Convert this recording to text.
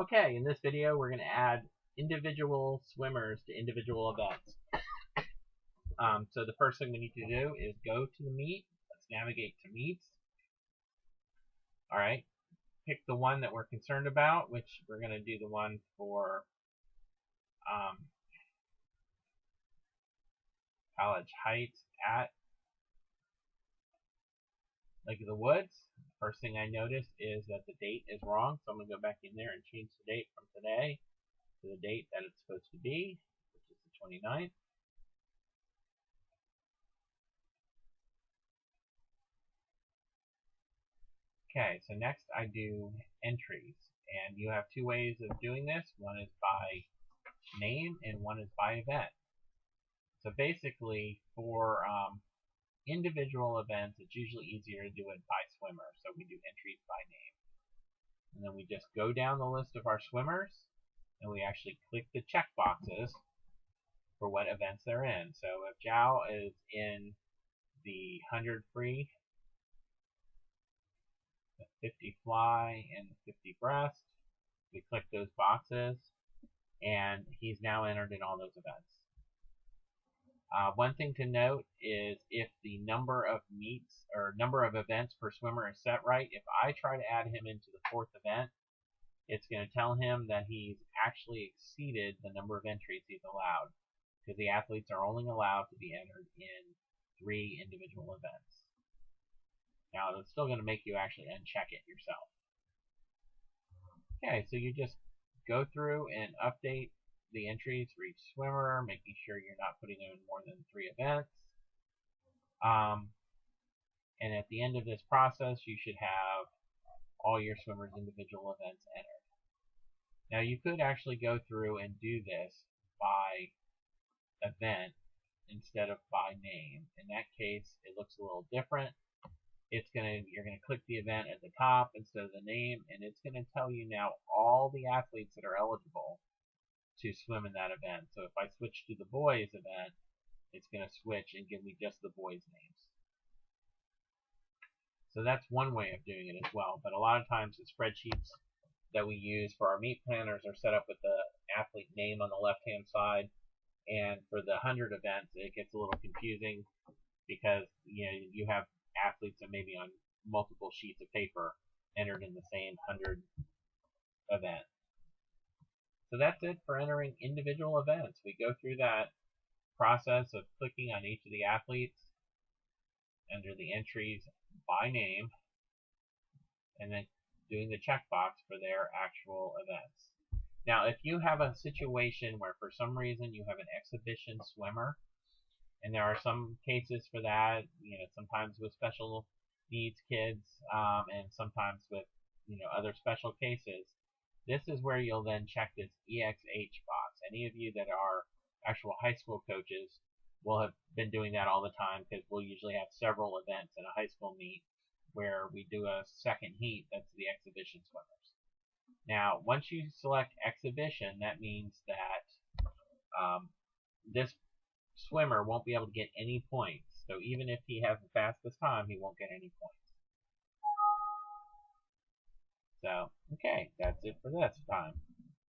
Okay, in this video we're going to add individual swimmers to individual events. So the first thing we need to do is go to the meet. Let's navigate to meets. Alright, pick the one that we're concerned about, which we're going to do the one for College Heights at Lake of the Woods. First thing I noticed is that the date is wrong, so I'm going to go back in there and change the date from today to the date that it's supposed to be, which is the 29th. Okay, so next I do entries, and you have two ways of doing this. One is by name and one is by event. So basically for individual events it's usually easier to do it by swimmer, so we do entries by name. And then we just go down the list of our swimmers and we actually click the check boxes for what events they're in. So if Zhao is in the 100 free, the 50 fly, and the 50 breast, we click those boxes, and he's now entered in all those events. One thing to note is if the number of meets or number of events per swimmer is set right, if I try to add him into the fourth event, it's going to tell him that he's actually exceeded the number of entries he's allowed, because the athletes are only allowed to be entered in 3 individual events. Now, it's still going to make you actually uncheck it yourself. Okay, so you just go through and update the entries for each swimmer, making sure you're not putting them in more than 3 events. And at the end of this process, you should have all your swimmers' individual events entered. Now, you could actually go through and do this by event instead of by name. In that case, it looks a little different. You're gonna click the event at the top instead of the name, and it's gonna tell you now all the athletes that are eligible to swim in that event. So if I switch to the boys event, it's gonna switch and give me just the boys' names. So that's one way of doing it as well. But a lot of times the spreadsheets that we use for our meet planners are set up with the athlete name on the left-hand side, and for the 100 events, it gets a little confusing because you have athletes that may be on multiple sheets of paper entered in the same 100 event. So that's it for entering individual events. We go through that process of clicking on each of the athletes under the entries by name and then doing the checkbox for their actual events. Now, if you have a situation where for some reason you have an exhibition swimmer, and there are some cases for that, sometimes with special needs kids, and sometimes with, other special cases. This is where you'll then check this EXH box. Any of you that are actual high school coaches will have been doing that all the time, because we'll usually have several events in a high school meet where we do a second heat that's the exhibition swimmers. Now, once you select exhibition, that means that this swimmer won't be able to get any points. So even if he has the fastest time, he won't get any points. So, okay, that's it for this time.